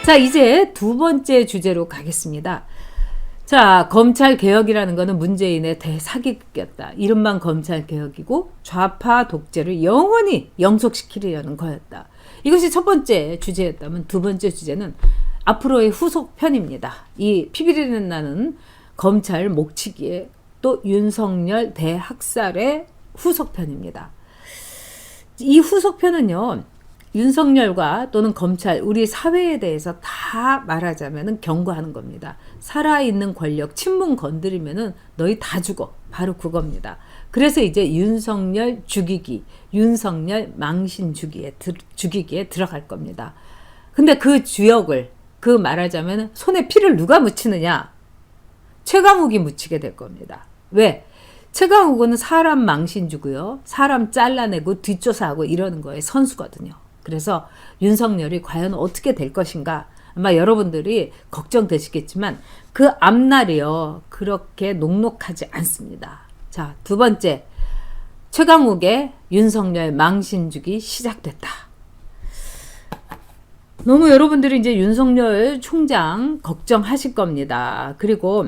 자, 이제 두 번째 주제로 가겠습니다. 자, 검찰개혁이라는 것은 문재인의 대사기극이었다. 이른바 검찰개혁이고 좌파 독재를 영원히 영속시키려는 거였다. 이것이 첫 번째 주제였다면 두 번째 주제는 앞으로의 후속편입니다. 이 피비린내 나는 검찰 목치기에 또 윤석열 대학살의 후속편입니다. 이 후속편은요, 윤석열과 또는 검찰, 우리 사회에 대해서 다 말하자면 경고하는 겁니다. 살아있는 권력, 친문 건드리면은 너희 다 죽어. 바로 그겁니다. 그래서 이제 윤석열 죽이기, 윤석열 망신 죽이기에 들어갈 겁니다. 근데 그 주역을, 그 말하자면 손에 피를 누가 묻히느냐? 최강욱이 묻히게 될 겁니다. 왜? 최강욱은 사람 망신 주고요, 사람 잘라내고 뒷조사하고 이러는 거에 선수거든요. 그래서 윤석열이 과연 어떻게 될 것인가, 아마 여러분들이 걱정되시겠지만 그 앞날이요 그렇게 녹록하지 않습니다. 자, 두 번째, 최강욱의 윤석열 망신주기 시작됐다. 너무 여러분들이 이제 윤석열 총장 걱정하실 겁니다. 그리고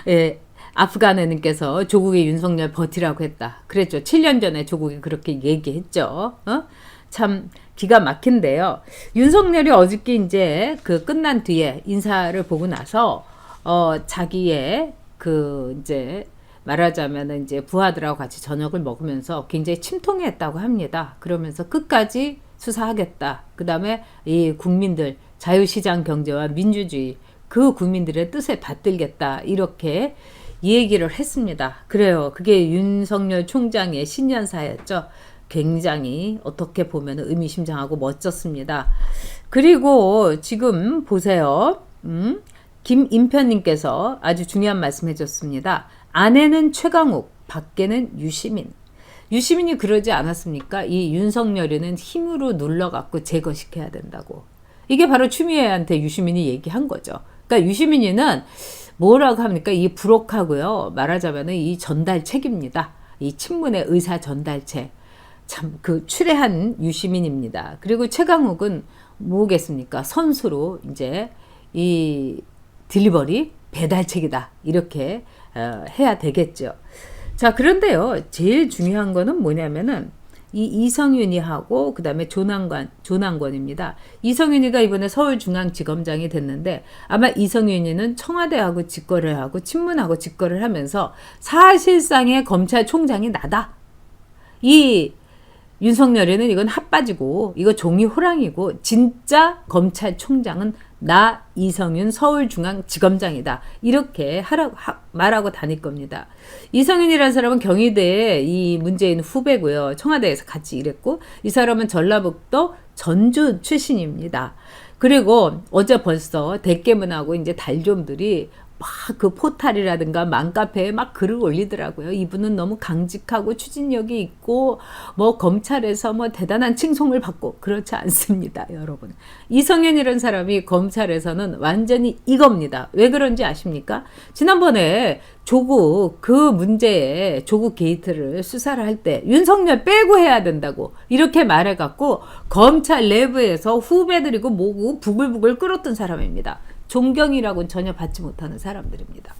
예, 아프가네님께서 조국의 윤석열 버티라고 했다. 그랬죠. 7년 전에 조국이 그렇게 얘기했죠. 참 기가 막힌데요. 윤석열이 어저께 이제 그 끝난 뒤에 인사를 보고 나서 자기의 그 이제 말하자면 이제 부하들하고 같이 저녁을 먹으면서 굉장히 침통했다고 합니다. 그러면서 끝까지 수사하겠다. 그 다음에 이 국민들 자유시장 경제와 민주주의 그 국민들의 뜻에 받들겠다. 이렇게 얘기를 했습니다. 그래요. 그게 윤석열 총장의 신년사였죠. 굉장히 어떻게 보면 의미심장하고 멋졌습니다. 그리고 지금 보세요. 김인편님께서 아주 중요한 말씀 해줬습니다. 안에는 최강욱, 밖에는 유시민. 유시민이 그러지 않았습니까? 이 윤석열이는 힘으로 눌러갖고 제거시켜야 된다고. 이게 바로 추미애한테 유시민이 얘기한 거죠. 그러니까 유시민이는 뭐라고 합니까? 이 부록하고요. 말하자면 이 전달책입니다. 이 친문의 의사 전달책. 참 그 추레한 유시민입니다. 그리고 최강욱은 뭐겠습니까? 선수로 이제 이 딜리버리 배달책이다. 이렇게 해야 되겠죠. 자, 그런데요. 제일 중요한 거는 뭐냐면은 이 이성윤이하고 그 다음에 조남권입니다. 이성윤이가 이번에 서울중앙지검장이 됐는데 아마 이성윤이는 청와대하고 직거래를 하고 친문하고 직거래를 하면서 사실상의 검찰총장이 나다. 이 윤석열이는 이건 핫바지고 이거 종이 호랑이고 진짜 검찰총장은 나 이성윤 서울중앙지검장이다. 이렇게 말하고 다닐 겁니다. 이성윤이라는 사람은 경희대의 이 문재인 후배고요. 청와대에서 같이 일했고 이 사람은 전라북도 전주 출신입니다. 그리고 어제 벌써 대깨문하고 이제 달좀들이 막 그 포탈이라든가 맘카페에 막 글을 올리더라고요. 이분은 너무 강직하고 추진력이 있고 뭐 검찰에서 뭐 대단한 칭송을 받고 그렇지 않습니다, 여러분. 이성윤이라는 사람이 검찰에서는 완전히 이겁니다. 왜 그런지 아십니까? 지난번에 조국 그 문제에 조국 게이트를 수사를 할 때 윤석열 빼고 해야 된다고 이렇게 말해갖고 검찰 내부에서 후배들이고 뭐고 부글부글 끓었던 사람입니다. 존경이라고는 전혀 받지 못하는 사람들입니다.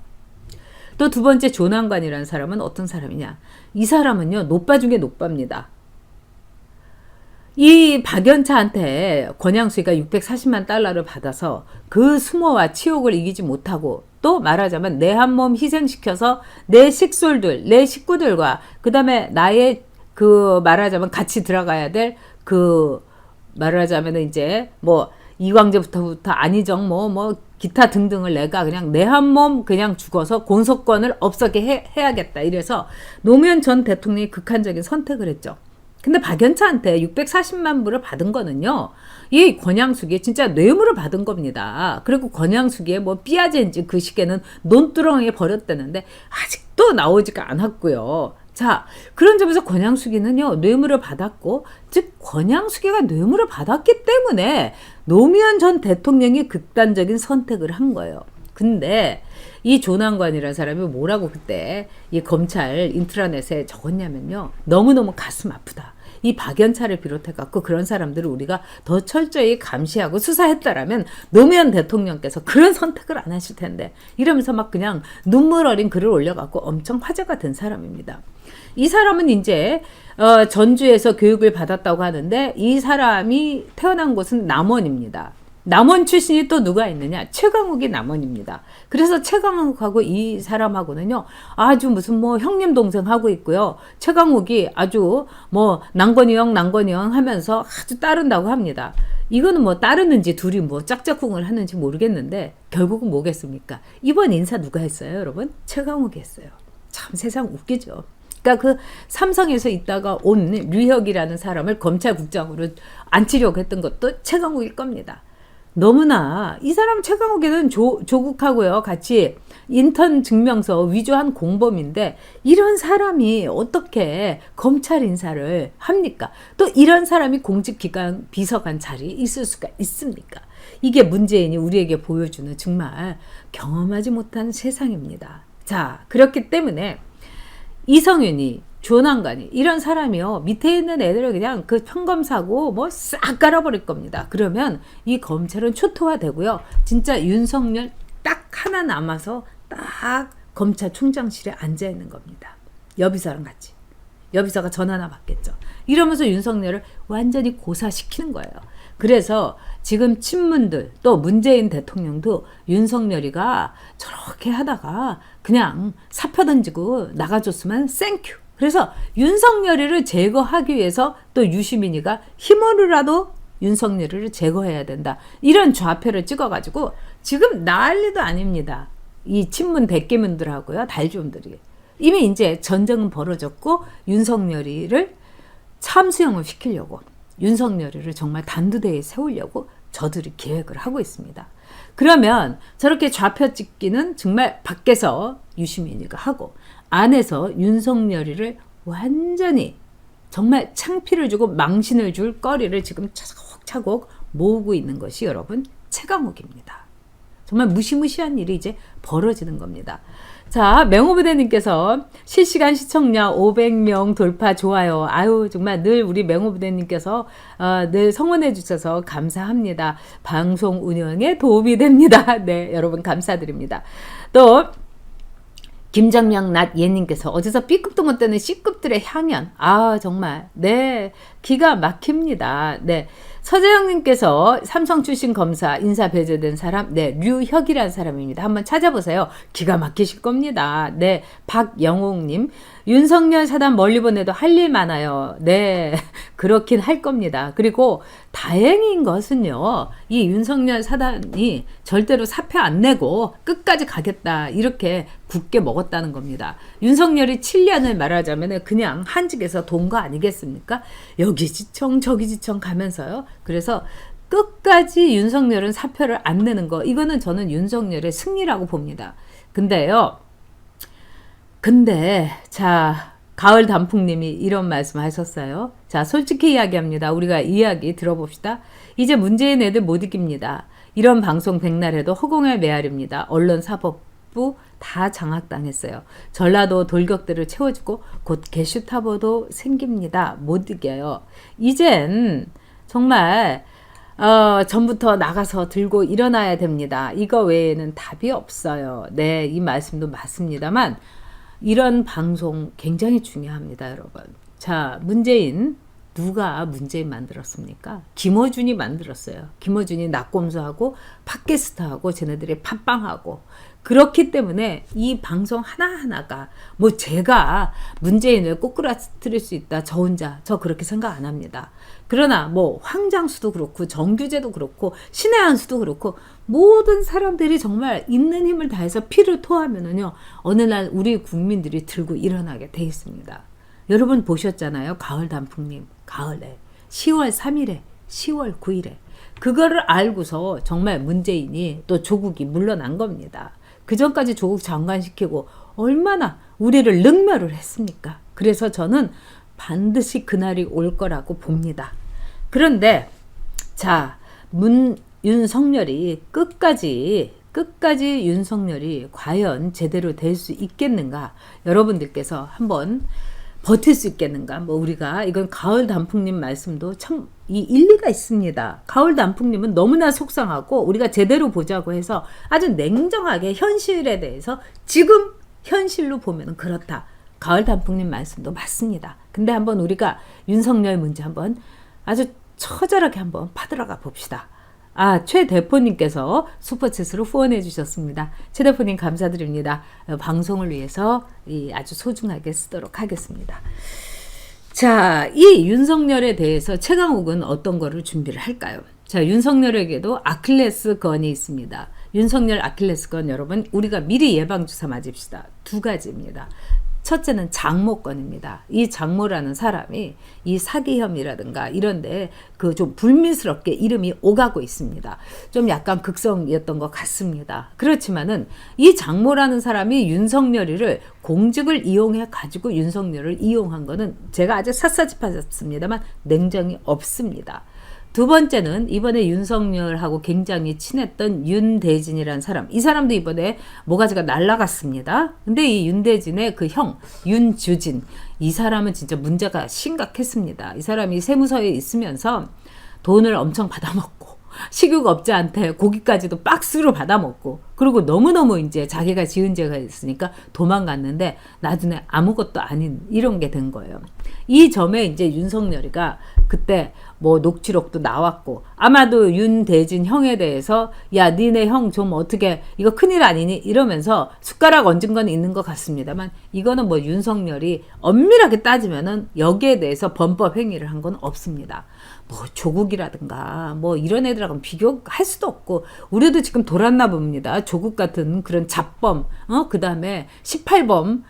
또 두 번째 조남관이라는 사람은 어떤 사람이냐? 이 사람은요, 노빠 중에 노빠입니다. 이 박연차한테 권양수희가 640만 달러를 받아서 그 수모와 치욕을 이기지 못하고 또 말하자면 내 한 몸 희생시켜서 내 식솔들, 내 식구들과 그 다음에 나의 그 말하자면 같이 들어가야 될 그 말하자면 이제 뭐 이광재부터 안희정 뭐 기타 등등을 내가 그냥 내 한 몸 그냥 죽어서 공소권을 없애게 해야겠다. 이래서 노무현 전 대통령이 극한적인 선택을 했죠. 근데 박연차한테 640만 불을 받은 거는요, 이 권양숙이 진짜 뇌물을 받은 겁니다. 그리고 권양숙이 뭐 삐아젠지 그 시기에는 논두렁에 버렸다는데 아직도 나오지가 않았고요. 자, 그런 점에서 권양숙이는요, 뇌물을 받았고, 즉 권양숙이가 뇌물을 받았기 때문에 노무현 전 대통령이 극단적인 선택을 한 거예요. 근데 이 조남관이라는 사람이 뭐라고 그때 이 검찰 인트라넷에 적었냐면요, 너무너무 가슴 아프다. 이 박연차를 비롯해 갖고 그런 사람들을 우리가 더 철저히 감시하고 수사했다라면 노무현 대통령께서 그런 선택을 안 하실 텐데 이러면서 막 그냥 눈물 어린 글을 올려갖고 엄청 화제가 된 사람입니다. 이 사람은 이제 전주에서 교육을 받았다고 하는데 이 사람이 태어난 곳은 남원입니다. 남원 출신이 또 누가 있느냐? 최강욱이 남원입니다. 그래서 최강욱하고 이 사람하고는요, 아주 무슨 뭐 형님 동생 하고 있고요. 최강욱이 아주 뭐 난건이 형 하면서 아주 따른다고 합니다. 이거는 뭐 따르는지 둘이 뭐 짝짝꿍을 하는지 모르겠는데 결국은 뭐겠습니까? 이번 인사 누가 했어요, 여러분? 최강욱이 했어요. 참 세상 웃기죠. 그러니까 그 삼성에서 있다가 온 류혁이라는 사람을 검찰국장으로 앉히려고 했던 것도 최강욱일 겁니다. 너무나 이 사람 최강욱에는 조국하고요 같이 인턴 증명서 위조한 공범인데 이런 사람이 어떻게 검찰 인사를 합니까? 또 이런 사람이 공직기관 비서관 자리에 있을 수가 있습니까? 이게 문재인이 우리에게 보여주는 정말 경험하지 못한 세상입니다. 자, 그렇기 때문에 이성윤이 조난관이 이런 사람이요 밑에 있는 애들을 그냥 그 평검사고 뭐 싹 깔아버릴 겁니다. 그러면 이 검찰은 초토화되고요. 진짜 윤석열 딱 하나 남아서 딱 검찰총장실에 앉아 있는 겁니다. 여비서랑 같이. 여비서가 전화나 받겠죠. 이러면서 윤석열을 완전히 고사시키는 거예요. 그래서 지금 친문들 또 문재인 대통령도 윤석열이가 저렇게 하다가 그냥 사표 던지고 나가줬으면 땡큐. 그래서 윤석열이를 제거하기 위해서 또 유시민이가 힘으로라도 윤석열이를 제거해야 된다. 이런 좌표를 찍어가지고 지금 난리도 아닙니다. 이 친문 백개문들하고요. 달좀들이. 이미 이제 전쟁은 벌어졌고 윤석열이를 참수형을 시키려고 윤석열이를 정말 단두대에 세우려고 저들이 계획을 하고 있습니다. 그러면 저렇게 좌표 찍기는 정말 밖에서 유시민이가 하고 안에서 윤석열이를 완전히 정말 창피를 주고 망신을 줄 거리를 지금 차곡차곡 모으고 있는 것이 여러분 최강욱입니다. 정말 무시무시한 일이 이제 벌어지는 겁니다. 자, 맹호부대님께서 실시간 시청자 500명 돌파 좋아요. 아유 정말 늘 우리 맹호부대님께서 늘 성원해 주셔서 감사합니다. 방송 운영에 도움이 됩니다. 네, 여러분 감사드립니다. 또 김정명 낫 예님께서 어디서 B급도 못 되는 C급들의 향연. 아 정말 네 기가 막힙니다. 네. 서재영님께서 삼성 출신 검사 인사 배제된 사람, 네, 류혁이라는 사람입니다. 한번 찾아보세요. 기가 막히실 겁니다. 네, 박영옥님, 윤석열 사단 멀리 보내도 할 일 많아요. 네, 그렇긴 할 겁니다. 그리고 다행인 것은요, 이 윤석열 사단이 절대로 사표 안 내고 끝까지 가겠다 이렇게 굳게 먹었다는 겁니다. 윤석열이 7년을 말하자면 그냥 한직에서 돈 거 아니겠습니까? 여기 지청 저기 지청 가면서요. 그래서 끝까지 윤석열은 사표를 안 내는 거 이거는 저는 윤석열의 승리라고 봅니다. 근데요. 자 가을 단풍님이 이런 말씀 하셨어요. 자 솔직히 이야기합니다. 우리가 이야기 들어봅시다. 이제 문재인 애들 못 이깁니다. 이런 방송 백날 해도 허공의 메아리입니다. 언론사법부 다 장악당했어요. 전라도 돌격들을 채워주고 곧 게슈타보도 생깁니다. 못 이겨요. 이젠 정말 전부터 나가서 들고 일어나야 됩니다. 이거 외에는 답이 없어요. 네, 이 말씀도 맞습니다만 이런 방송 굉장히 중요합니다, 여러분. 자, 문재인 누가 문재인 만들었습니까? 김어준이 만들었어요. 김어준이 낙곰수하고 팟캐스트하고 쟤네들이 팟빵하고 그렇기 때문에 이 방송 하나하나가 뭐 제가 문재인을 꼬꾸라뜨릴 수 있다. 저 혼자 저 그렇게 생각 안 합니다. 그러나 뭐 황장수도 그렇고 정규재도 그렇고 신의 한수도 그렇고 모든 사람들이 정말 있는 힘을 다해서 피를 토하면은요 어느 날 우리 국민들이 들고 일어나게 돼 있습니다. 여러분 보셨잖아요. 가을 단풍님 가을에 10월 3일에 10월 9일에 그거를 알고서 정말 문재인이 또 조국이 물러난 겁니다. 그 전까지 조국 장관시키고 얼마나 우리를 능멸을 했습니까? 그래서 저는 반드시 그날이 올 거라고 봅니다. 그런데 자 윤석열이 끝까지 윤석열이 과연 제대로 될 수 있겠는가? 여러분들께서 한번 버틸 수 있겠는가? 뭐 우리가 이건 가을 단풍님 말씀도 참 이 일리가 있습니다. 가을 단풍님은 너무나 속상하고 우리가 제대로 보자고 해서 아주 냉정하게 현실에 대해서 지금 현실로 보면은 그렇다. 가을 단풍님 말씀도 맞습니다. 근데 한번 우리가 윤석열 문제 한번 아주 처절하게 한번 파들어가 봅시다. 최 대표님께서 슈퍼챗으로 후원해 주셨습니다. 최 대표님 감사드립니다. 방송을 위해서 아주 소중하게 쓰도록 하겠습니다. 자, 이 윤석열에 대해서 최강욱은 어떤 거를 준비를 할까요? 자, 윤석열에게도 아킬레스건이 있습니다. 윤석열 아킬레스건 여러분 우리가 미리 예방주사 맞읍시다. 두 가지입니다. 첫째는 장모건입니다. 이 장모라는 사람이 이 사기 혐의라든가 이런데 그 좀 불미스럽게 이름이 오가고 있습니다. 좀 약간 극성이었던 것 같습니다. 그렇지만은 이 장모라는 사람이 윤석열이를 공직을 이용해 가지고 윤석열을 이용한 거는 제가 아주 샅샅이봤습니다만 냉정이 없습니다. 두 번째는 이번에 윤석열하고 굉장히 친했던 윤대진이라는 사람. 이 사람도 이번에 모가지가 날라갔습니다. 근데 이 윤대진의 그 형, 윤주진. 이 사람은 진짜 문제가 심각했습니다. 이 사람이 세무서에 있으면서 돈을 엄청 받아먹고, 식욕업자한테 고기까지도 박스로 받아먹고, 그리고 너무너무 이제 자기가 지은 죄가 있으니까 도망갔는데 나중에 아무것도 아닌 이런 게 된 거예요. 이 점에 이제 윤석열이가 그때 뭐 녹취록도 나왔고 아마도 윤대진 형에 대해서 야 니네 형 좀 어떻게 이거 큰일 아니니 이러면서 숟가락 얹은 건 있는 것 같습니다만 이거는 뭐 윤석열이 엄밀하게 따지면은 여기에 대해서 범법 행위를 한 건 없습니다. 뭐 조국이라든가 뭐 이런 애들하고는 비교할 수도 없고 우리도 지금 돌았나 봅니다. 조국 같은 그런 잡범 그 다음에 18범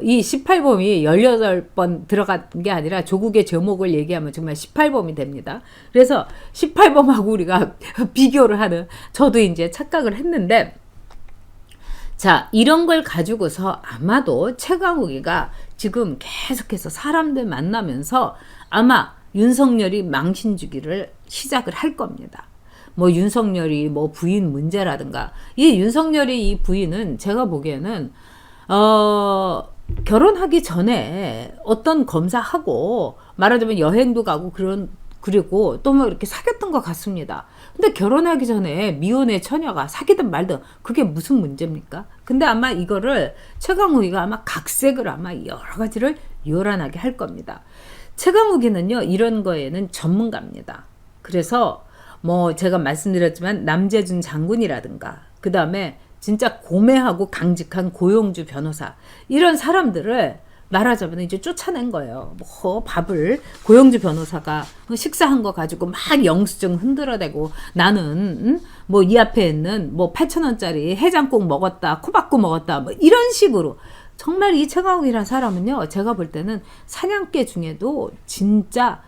이 18범이 18번 들어간 게 아니라 조국의 제목을 얘기하면 정말 18범이 됩니다. 그래서 18범하고 우리가 비교를 하는 저도 이제 착각을 했는데 자 이런 걸 가지고서 아마도 최강욱이가 지금 계속해서 사람들 만나면서 아마 윤석열이 망신 주기를 시작을 할 겁니다. 뭐 윤석열이 뭐 부인 문제라든가 이 윤석열이 이 부인은 제가 보기에는 결혼하기 전에 어떤 검사하고 말하자면 여행도 가고 그리고 또 뭐 이렇게 사귀었던 것 같습니다. 근데 결혼하기 전에 미혼의 처녀가 사귀든 말든 그게 무슨 문제입니까? 근데 아마 이거를 최강욱이가 아마 각색을 아마 여러 가지를 요란하게 할 겁니다. 최강욱이는요 이런 거에는 전문가입니다. 그래서 뭐 제가 말씀드렸지만 남재준 장군이라든가 그 다음에 진짜 고매하고 강직한 고용주 변호사 이런 사람들을 말하자면 이제 쫓아낸 거예요. 뭐 밥을 고용주 변호사가 식사한 거 가지고 막 영수증 흔들어대고 나는 뭐 이 앞에 있는 뭐 8,000원짜리 해장국 먹었다 코박고 먹었다 뭐 이런 식으로 정말 이 최강욱이라는 사람은요 제가 볼 때는 사냥개 중에도 진짜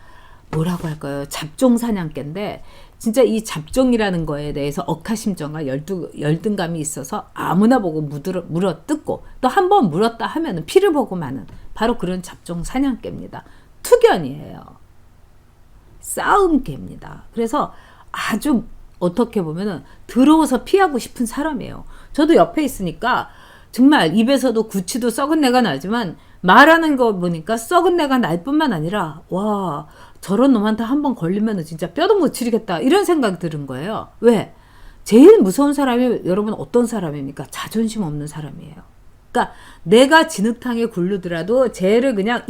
뭐라고 할까요 잡종 사냥개인데 진짜 이 잡종이라는 거에 대해서 억하심정과 열등감이 있어서 아무나 보고 물어뜯고 또 한 번 물었다 하면은 피를 보고 마는 바로 그런 잡종 사냥개입니다. 투견이에요. 싸움개입니다. 그래서 아주 어떻게 보면은 더러워서 피하고 싶은 사람이에요. 저도 옆에 있으니까 정말 입에서도 구취도 썩은 내가 나지만 말하는 거 보니까 썩은 내가 날 뿐만 아니라 와 저런 놈한테 한번 걸리면 진짜 뼈도 못 치르겠다 이런 생각이 드는 거예요. 왜? 제일 무서운 사람이 여러분 어떤 사람입니까? 자존심 없는 사람이에요. 그러니까 내가 진흙탕에 굴르더라도 쟤를 그냥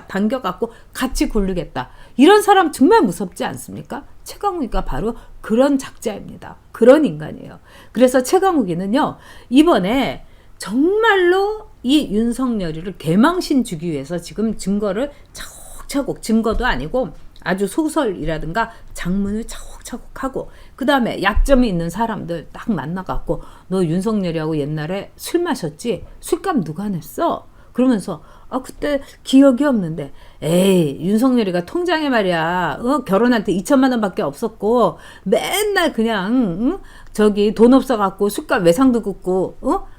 당겨갖고 같이 굴르겠다. 이런 사람 정말 무섭지 않습니까? 최강욱이가 바로 그런 작자입니다. 그런 인간이에요. 그래서 최강욱이는요 이번에 정말로 이 윤석열이를 개망신 주기 위해서 지금 증거를 차곡차곡 증거도 아니고 아주 소설이라든가 장문을 차곡차곡 하고 그 다음에 약점이 있는 사람들 딱 만나갖고 너 윤석열이하고 옛날에 술 마셨지? 술값 누가 냈어? 그러면서 그때 기억이 없는데 에이 윤석열이가 통장에 말이야 결혼할 때 2천만 원밖에 없었고 맨날 그냥 저기 돈 없어갖고 술값 외상도 긋고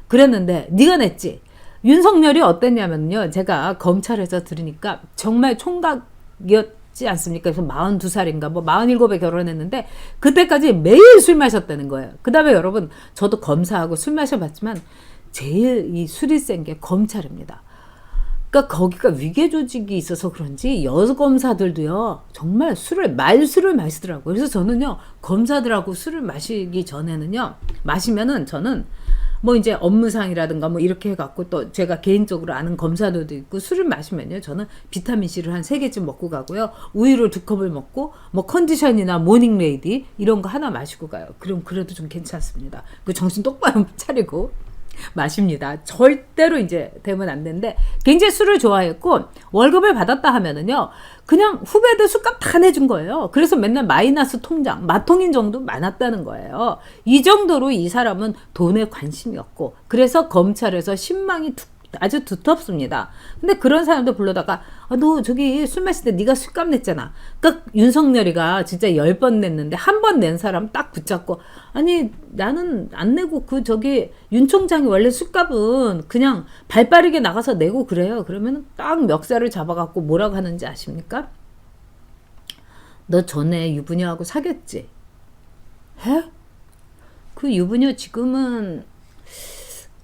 그랬는데 네가 냈지? 윤석열이 어땠냐면요 제가 검찰에서 들으니까 정말 총각이었지 않습니까? 그래서 42살인가 뭐 47에 결혼했는데 그때까지 매일 술 마셨다는 거예요. 그 다음에 여러분 저도 검사하고 술 마셔봤지만 제일 이 술이 센 게 검찰입니다. 그러니까 거기가 위계 조직이 있어서 그런지 여검사들도요 정말 술을 마시더라고요. 그래서 저는요 검사들하고 술을 마시기 전에는요 마시면은 저는 뭐 이제 업무상이라든가 뭐 이렇게 해갖고 또 제가 개인적으로 아는 검사들도 있고 술을 마시면요 저는 비타민C를 한 3개쯤 먹고 가고요 우유를 2컵을 먹고 뭐 컨디션이나 모닝레이디 이런 거 하나 마시고 가요. 그럼 그래도 좀 괜찮습니다. 그 정신 똑바로 차리고 마십니다. 절대로 이제 되면 안 되는데 굉장히 술을 좋아했고 월급을 받았다 하면은요 그냥 후배들 술값 다 내준 거예요. 그래서 맨날 마이너스 통장 마통인 정도 많았다는 거예요. 이 정도로 이 사람은 돈에 관심이 없고 그래서 검찰에서 신망이 아주 두텁습니다. 근데 그런 사람들 불러다가 너 저기 술 마실 때 네가 술값 냈잖아. 그러니까 윤석열이가 진짜 10번 냈는데 한 번 낸 사람 딱 붙잡고 아니 나는 안 내고 그 저기 윤 총장이 원래 술값은 그냥 발 빠르게 나가서 내고 그래요. 그러면 딱 멱살을 잡아갖고 뭐라고 하는지 아십니까? 너 전에 유부녀하고 사귀었지? 해? 그 유부녀 지금은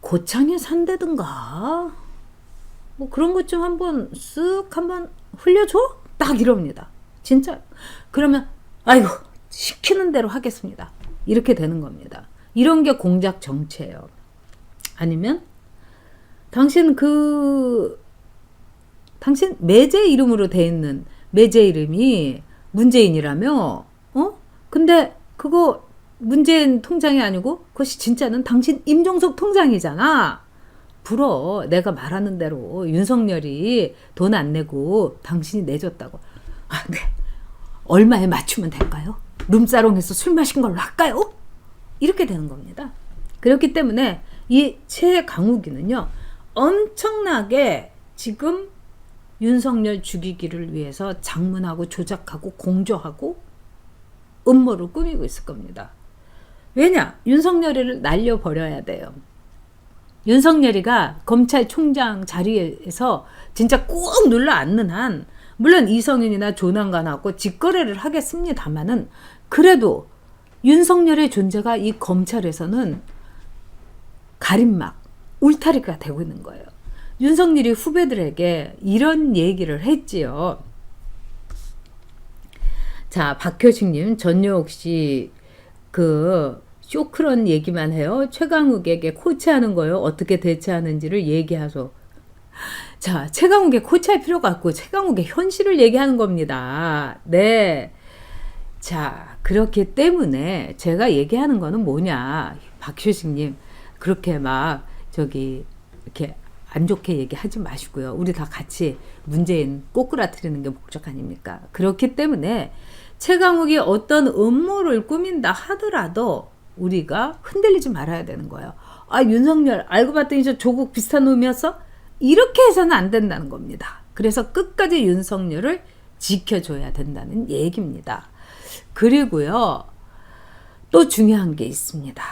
고창에 산다든가 뭐 그런 것 좀 한번 쓱 한번 흘려줘? 딱 이럽니다. 진짜. 그러면 아이고 시키는 대로 하겠습니다. 이렇게 되는 겁니다. 이런 게 공작 정치예요. 아니면 당신 매제 이름으로 돼 있는 매제 이름이 문재인이라며? 근데 그거 문재인 통장이 아니고 그것이 진짜는 당신 임종석 통장이잖아. 불어. 내가 말하는 대로 윤석열이 돈 안 내고 당신이 내줬다고. 네. 얼마에 맞추면 될까요? 룸사롱에서 술 마신 걸로 할까요? 이렇게 되는 겁니다. 그렇기 때문에 이 최강욱이는요 엄청나게 지금 윤석열 죽이기를 위해서 장문하고 조작하고 공조하고 음모를 꾸미고 있을 겁니다. 왜냐? 윤석열이를 날려버려야 돼요. 윤석열이가 검찰총장 자리에서 진짜 꾹 눌러 앉는 한 물론 이성윤이나 조남관하고 직거래를 하겠습니다마는 그래도 윤석열의 존재가 이 검찰에서는 가림막, 울타리가 되고 있는 거예요. 윤석열이 후배들에게 이런 얘기를 했지요. 자, 박효식님, 전효옥 씨, 쇼크런 얘기만 해요. 최강욱에게 코치하는 거요. 어떻게 대처하는지를 얘기하소. 자, 최강욱에 코치할 필요가 없고 최강욱의 현실을 얘기하는 겁니다. 네. 자, 그렇기 때문에 제가 얘기하는 거는 뭐냐. 박효식님, 그렇게 막 이렇게 안 좋게 얘기하지 마시고요. 우리 다 같이 문재인 꼬꾸라뜨리는 게 목적 아닙니까? 그렇기 때문에 최강욱이 어떤 음모를 꾸민다 하더라도 우리가 흔들리지 말아야 되는 거예요. 윤석열 알고 봤더니 저 조국 비슷한 놈이었어? 이렇게 해서는 안 된다는 겁니다. 그래서 끝까지 윤석열을 지켜줘야 된다는 얘기입니다. 그리고요 또 중요한 게 있습니다.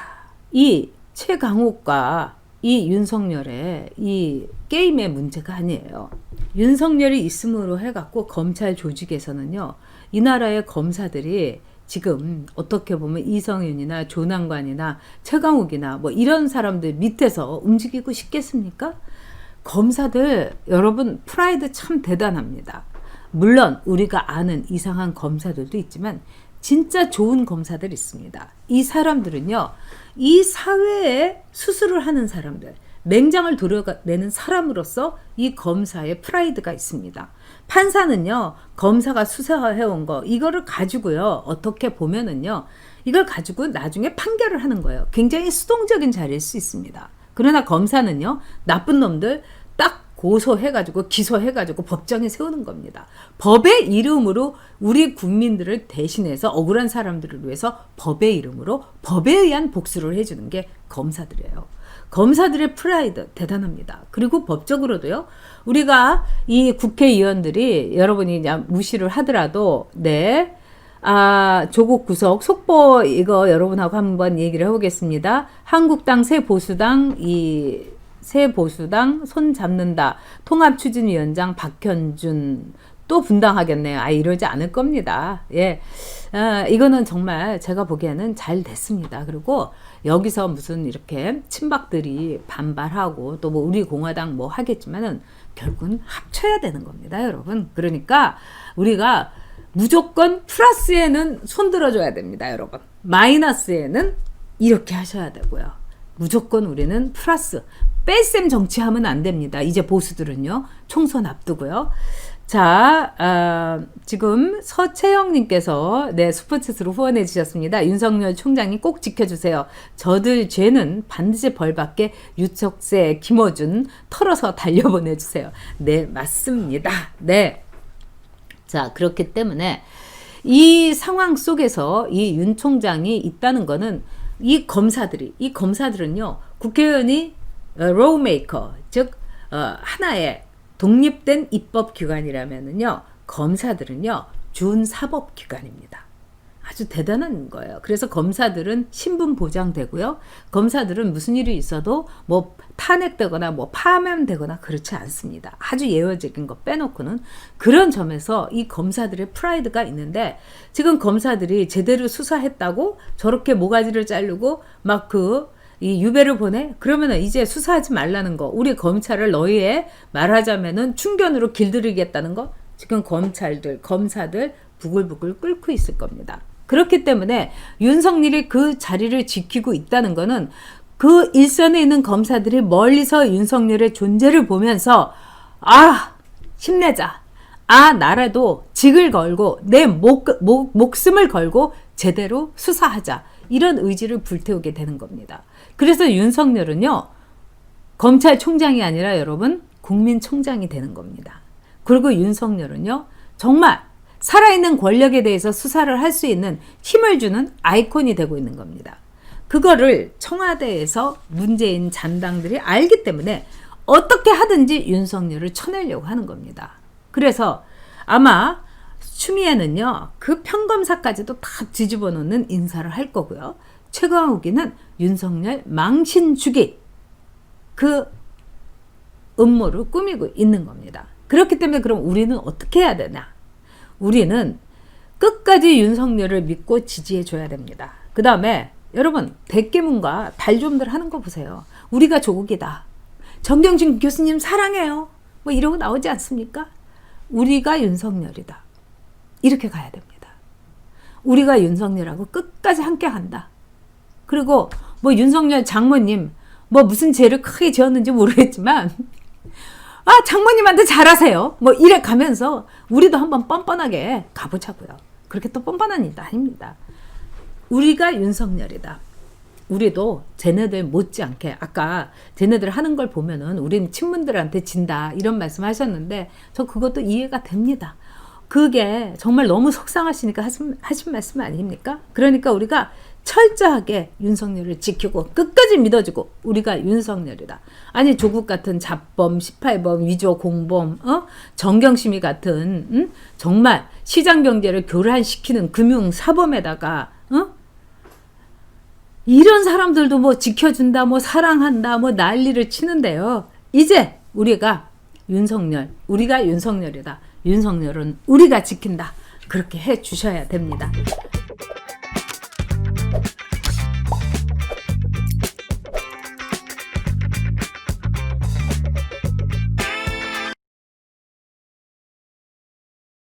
이 최강욱과 이 윤석열의 이 게임의 문제가 아니에요. 윤석열이 있음으로 해갖고 검찰 조직에서는요 이 나라의 검사들이 지금 어떻게 보면 이성윤이나 조남관이나 최강욱이나 뭐 이런 사람들 밑에서 움직이고 싶겠습니까? 검사들 여러분 프라이드 참 대단합니다. 물론 우리가 아는 이상한 검사들도 있지만 진짜 좋은 검사들 있습니다. 이 사람들은요 이 사회에 수술을 하는 사람들, 맹장을 도려내는 사람으로서 이 검사의 프라이드가 있습니다. 판사는요 검사가 수사해온 거 이거를 가지고요 어떻게 보면은요 이걸 가지고 나중에 판결을 하는 거예요. 굉장히 수동적인 자리일 수 있습니다. 그러나 검사는요 나쁜 놈들 딱 고소해가지고 기소해가지고 법정에 세우는 겁니다. 법의 이름으로 우리 국민들을 대신해서 억울한 사람들을 위해서 법의 이름으로 법에 의한 복수를 해주는 게 검사들이에요. 검사들의 프라이드 대단합니다. 그리고 법적으로도요. 우리가 이 국회의원들이 여러분이 무시를 하더라도 조국 구속 속보 이거 여러분하고 한번 얘기를 해보겠습니다. 한국당 새 보수당 손 잡는다. 통합추진위원장 박현준 또 분당하겠네요. 아, 이러지 않을 겁니다. 예. 이거는 정말 제가 보기에는 잘 됐습니다. 그리고 여기서 무슨 이렇게 친박들이 반발하고 또 뭐 우리 공화당 뭐 하겠지만은 결국은 합쳐야 되는 겁니다, 여러분. 그러니까 우리가 무조건 플러스에는 손 들어줘야 됩니다, 여러분. 마이너스에는 이렇게 하셔야 되고요. 무조건 우리는 플러스. 뺄셈 정치하면 안 됩니다. 이제 보수들은요. 총선 앞두고요. 자, 지금 서채영님께서 네, 슈퍼챗으로 후원해 주셨습니다. 윤석열 총장님 꼭 지켜주세요. 저들 죄는 반드시 벌받게 유척세 김어준 털어서 달려보내주세요. 네, 맞습니다. 네. 자, 그렇기 때문에 이 상황 속에서 이 윤 총장이 있다는 거는 이 검사들은요, 국회의원이 로우메이커, 즉 하나의 독립된 입법기관이라면은요, 검사들은요, 준사법기관입니다. 아주 대단한 거예요. 그래서 검사들은 신분 보장되고요. 검사들은 무슨 일이 있어도 뭐 탄핵되거나 뭐 파면되거나 그렇지 않습니다. 아주 예외적인 거 빼놓고는. 그런 점에서 이 검사들의 프라이드가 있는데, 지금 검사들이 제대로 수사했다고 저렇게 모가지를 자르고 막 이 유배를 보내? 그러면은 이제 수사하지 말라는 거. 우리 검찰을 너희의 말하자면은 충견으로 길들이겠다는 거. 지금 검사들 부글부글 끓고 있을 겁니다. 그렇기 때문에 윤석열이 그 자리를 지키고 있다는 거는 그 일선에 있는 검사들이 멀리서 윤석열의 존재를 보면서 힘내자. 나라도 직을 걸고 내 목숨을 걸고 제대로 수사하자. 이런 의지를 불태우게 되는 겁니다. 그래서 윤석열은요, 검찰총장이 아니라 여러분, 국민총장이 되는 겁니다. 그리고 윤석열은요, 정말 살아있는 권력에 대해서 수사를 할 수 있는 힘을 주는 아이콘이 되고 있는 겁니다. 그거를 청와대에서 문재인 잔당들이 알기 때문에 어떻게 하든지 윤석열을 쳐내려고 하는 겁니다. 그래서 아마 추미애는요, 그 평검사까지도 다 뒤집어 놓는 인사를 할 거고요. 최강욱이는 윤석열 망신 주기, 그 음모를 꾸미고 있는 겁니다. 그렇기 때문에 그럼 우리는 어떻게 해야 되냐? 우리는 끝까지 윤석열을 믿고 지지해 줘야 됩니다. 그 다음에 여러분, 대깨문과 달좀들 하는 거 보세요. 우리가 조국이다. 정경심 교수님 사랑해요. 뭐 이러고 나오지 않습니까? 우리가 윤석열이다. 이렇게 가야 됩니다. 우리가 윤석열하고 끝까지 함께 간다. 그리고 뭐 윤석열 장모님 뭐 무슨 죄를 크게 지었는지 모르겠지만 장모님한테 잘하세요. 뭐 이래 가면서 우리도 한번 뻔뻔하게 가보자고요. 그렇게 또 뻔뻔한 일도 아닙니다. 우리가 윤석열이다. 우리도 쟤네들 못지않게, 아까 쟤네들 하는 걸 보면은 우리는 친문들한테 진다 이런 말씀 하셨는데 저 그것도 이해가 됩니다. 그게 정말 너무 속상하시니까 하신 말씀 아닙니까? 그러니까 우리가 철저하게 윤석열을 지키고 끝까지 믿어주고 우리가 윤석열이다. 아니 조국 같은 잡범, 18범, 위조 공범, 정경심이 같은 정말 시장경제를 교란시키는 금융사범에다가 이런 사람들도 뭐 지켜준다, 뭐 사랑한다, 뭐 난리를 치는데요. 이제 우리가 윤석열이다. 윤석열은 우리가 지킨다. 그렇게 해 주셔야 됩니다.